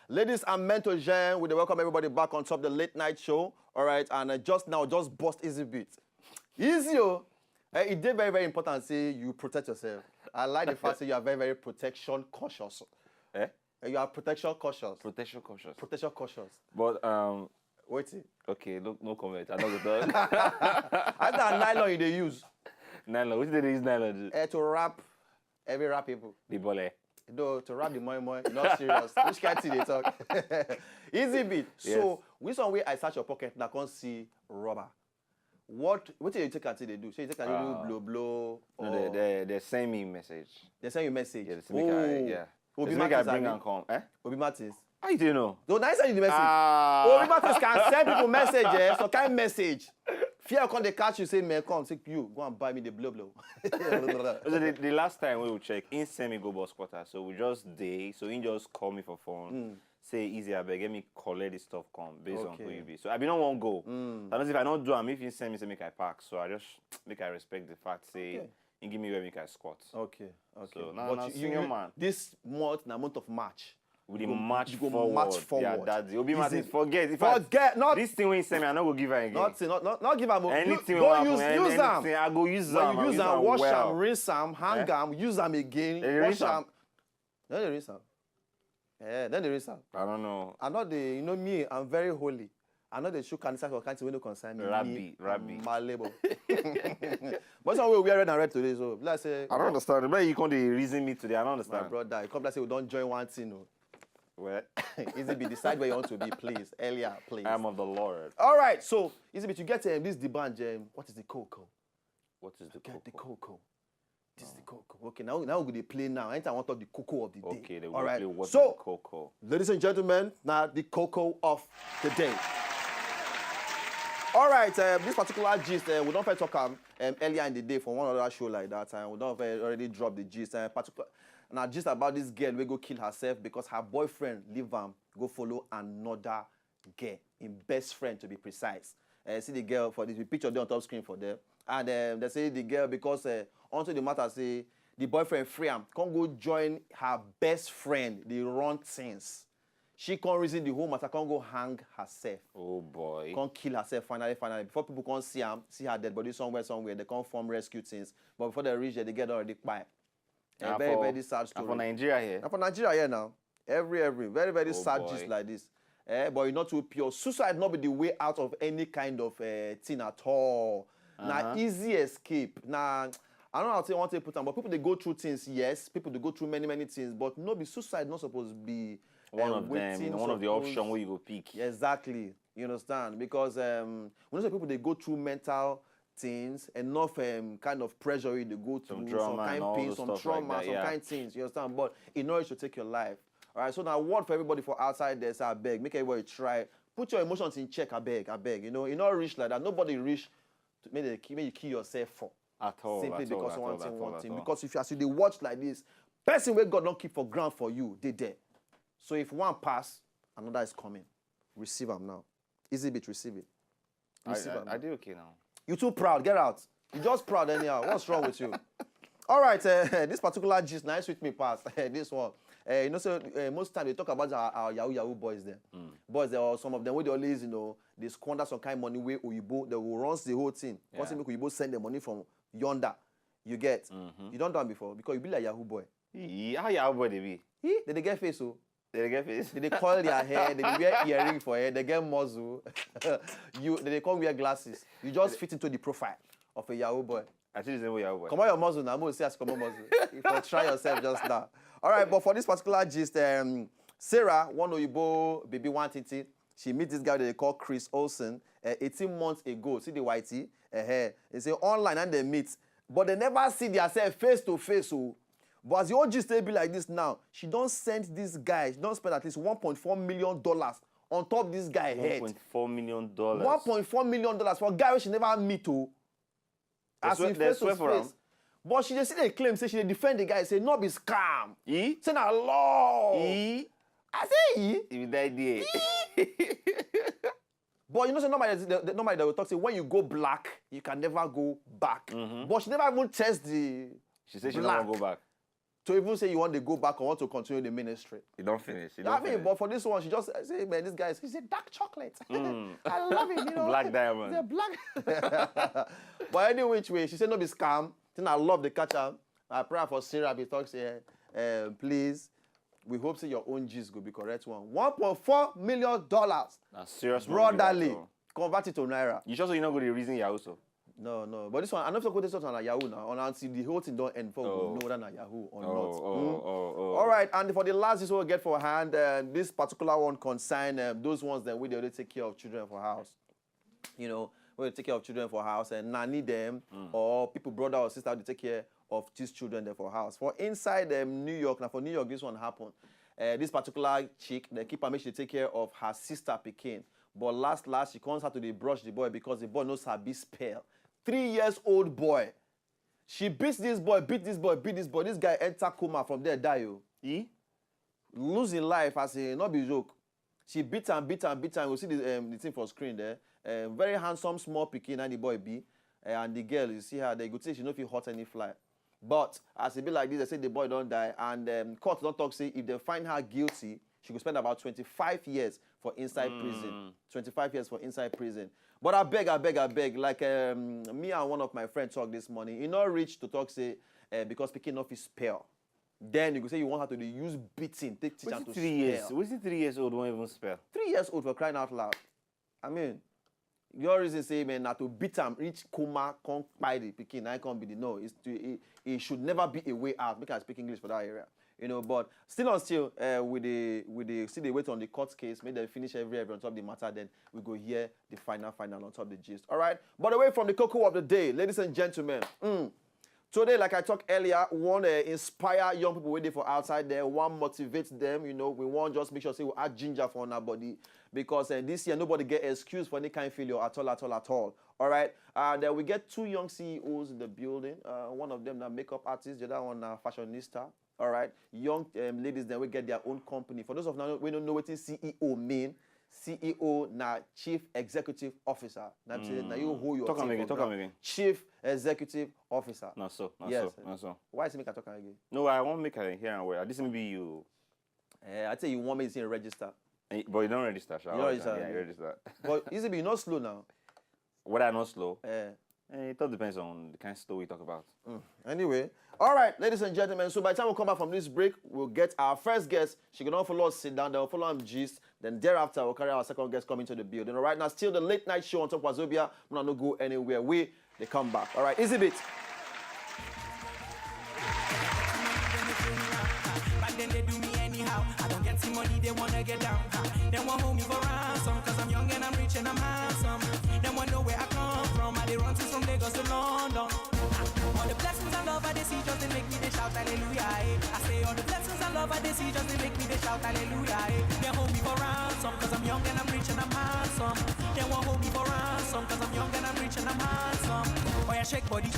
Ladies and gentlemen, we welcome everybody back on top of the late night show. All right, and just bust IzyBeat. Easy, oh. It did very, very important. Say you protect yourself. I like the fact that you are very, very protection cautious. Eh? You are protection cautious. Protection cautious. Protection cautious. But wait. Okay, no comment. I'm not gonna talk. I think nylon you they use. Nylon. What did they use nylon? To wrap every rap people. The bole. No, to rap the moi, not serious. Which kind of thing they talk? IzyBeat. Yes. So, which one way I search your pocket and I can't see rubber? What do you take until they do? So you take until do blow? No, they send me message. They send you message? Yeah, they Obi make I Martins, bring and come. Eh? Obi Martins. How you do know? No, now send you the message. Obi Martins can send people message, some kind of message. Fear come they catch you, say, man, come, take you, go and buy me the blow. The last time we will check, he send me go boss quarter. So we just day, so he just call me for phone. Say easy, I beg, get me collect this stuff come based on who you be. So I be not want go. So if I don't do them, if you send me, say make I pack. So I just make I respect the fact, say, and give me where make I squat. Okay. So now senior man. This month, na month of March. With the match forward. March forward. Yeah, that's it. Obi Martins, forget. Not this thing when you send me, I not go give her again. Not give her. Anything don't use them. I go use them. When you use them, wash them, rinse them, hang them, use them again, wash them. Then they rinse them. Yeah, then they rinse them. I don't know. I'm not the, you know me, I'm very holy. I'm not the shoe cancer or cancer when you concern me. Rabbi. My label. But some way we are red and red today, so let's say. I don't understand. But you can't reason me today. I don't understand. My brother, you come like say we don't join one thing, no. Well, IzyBeat, decide where you want to be, please. Earlier, please. I am of the Lord. All right, so IzyBeat, you get this deband, what is the Koko? What is the Koko? Get the Koko. This is the Koko. Okay, now we're going to play now. Anytime I want to talk the Koko of the day. Okay, they will all right. play what's so, the Koko. Ladies and gentlemen, now the Koko of the day. All right, this particular gist, we don't talk earlier in the day for one other show like that. We don't already drop the gist. Now, just about this girl, we go kill herself because her boyfriend leave go follow another girl, in best friend to be precise. See the girl for this picture there on top screen for them, and they say the girl because onto the matter say the boyfriend free can't go join her best friend. They run things. She can't reason the whole matter. Can't go hang herself. Oh boy. Can't kill herself finally. Before people can't see her dead body somewhere. They can't form rescue things. But before they reach there, they get already quiet. A very, very sad story. And for Nigeria here? And for Nigeria here now. Every. Very, very sad boy. gist like this. But you're not too pure. Suicide not be the way out of any kind of thing at all. Now, easy escape. Now, I don't know how to want to put them, but people, they go through things, yes. People, they go through many, many things. But no, be suicide not supposed to be one of them, one of the options where you go pick. Exactly. You understand? Because when people, they go through mental things, enough kind of pressure they go through, some kind of pain, some trauma, like some kind of things, you understand? But in order to take your life. All right, so now word for everybody for outside there, say, I beg, make everybody try. Put your emotions in check, I beg. You know, you're not rich like that. Nobody rich to make you kill yourself for. At all. Simply at because all, one at thing. all. Because if you watch like this, person where God don't keep for ground for you, they there. So if one pass, another is coming. Receive them now. IzyBeat, receive it. I do okay now. You're too proud. Get out. You're just proud anyhow. What's wrong with you? All right. This particular gist, nice with me pass. This one. You know, so most time they talk about our Yahoo boys there. Boys there are some of them where they always, you know, they squander some kind of money where Oyibo, they will run the whole thing. Once they make Oyibo send the money from yonder, you get. You don't do it before because you be like Yahoo boy. How Yahoo boy they be? They get face so. They get face. They coil their hair, they wear earring for hair, they get muzzle. They can't wear glasses. You just fit into the profile of a Yahoo boy. Actually, it's Yahoo boy. Come on your muzzle now. I'm going to say as come on muzzle. If you try yourself just now. All right, but for this particular gist, Sarah, one Oyibo baby wanted she meet this guy that they call Chris Olsen 18 months ago. See the whitey? They say online and they meet, but they never see themselves face to face. But as the old gist be like this now, she don't send this guy, she don't spend at least $1.4 million on top this guy head. $1.4 million. $1.4 million for a guy which she never meet. As in face to face. But she just see the claim, say she defend the guy, say no be scam. Say na law. I say If that idea. But you know, so normally they will talk, say when you go black, you can never go back. But she never even test the She said she black. never go back. to even say you want to go back or want to continue the ministry. You don't finish. But for this one, she just say, man, this guy he's a dark chocolate. I love him, you know. Black diamond. He's a black. But any which way, she said no be scam. Then I love the catcher. I pray for Sarah. Be talk say, please. We hope say your own G's go be correct one. $1.4 million. That's serious. Brotherly. Convert it to Naira. You sure you're not going to reason Yahoo so? No. But this one, I know if you this one on Yahoo now. Until the whole thing don't end for we know that on Yahoo or not. All right, and for the last this we'll get for hand, this particular one concern those ones that we already take care of children for house. You know, we take care of children for house and nanny them or people brother or sister they take care of these children there for house. For inside New York, now for New York, this one happened. This particular chick, the keeper make she take care of her sister Pekin. But last, she comes out to the brush the boy because the boy knows her be spell. 3-year-old boy. She beat this boy. This guy enter coma from there, die. Losing life as a not be joke. She beat him. You see the thing for screen there. Very handsome, small Pekin, and the boy be. And the girl, you see her, they go say she no fit hurt any fly. But as it be like this, they say the boy don't die. And court don't talk, say if they find her guilty, she could spend about 25 years for inside prison. 25 years for inside prison. But I beg. Like me and one of my friends talk this morning. You not reach to talk, say, because picking off his spell. Then you could say you want her to use beating, take teacher to 3 years? What's the 3 years old won't even spell? 3 years old for crying out loud. I mean, your reason say, man, not to beat him, reach coma, can't buy the picking, I can't be the no. It should never be a way out. Because I speak English for that area. You know, but still with the still they wait on the court case, make them finish every on top of the matter, then we go hear the final on top of the gist. All right. But away from the Koko of the day, ladies and gentlemen. Today, like I talked earlier, we want to inspire young people waiting for outside there. We want to motivate them, you know. We want just make sure say we add ginger for our body. Because this year, nobody get excuse for any kind of failure at all. All right? And we get 2 young CEOs in the building. One of them, a makeup artist. The other one, a fashionista. All right? Young ladies, then we get their own company. For those of now, we don't know what CEO mean. CEO na Chief Executive Officer. Now you hold your talk again. Chief Executive Officer. Not so. Why is it make I talk again? No, I won't make it here and where. This may be you. I tell you want me to register. But you don't register, you don't register. Yeah, you register. But easy, you're not slow now. Whether I'm not slow? It all depends on the kind of story we talk about. Anyway, all right, ladies and gentlemen. So by the time we come back from this break, we'll get our first guest. She can all follow us, sit down, then we'll follow him gist. Then thereafter, we'll carry our second guest coming to the building. All right, now still the late night show on top of Wazobia. We're not go anywhere. They come back. All right, IzyBeat. Then they do me anyhow. I don't get some money, they wanna get down. They want hold me for ransom, cause I'm young and I'm rich and I'm handsome. They want know where I come from. I they run things from Lagos to London. All the blessings and love I they see just they make me they shout hallelujah. I say all the blessings and love I they see just they make me they shout hallelujah. They hold me for ransom, cause I'm young and I'm rich and I'm handsome. They want hold me for ransom, cause I'm young and I'm rich and I'm handsome. Oh yeah, shake body.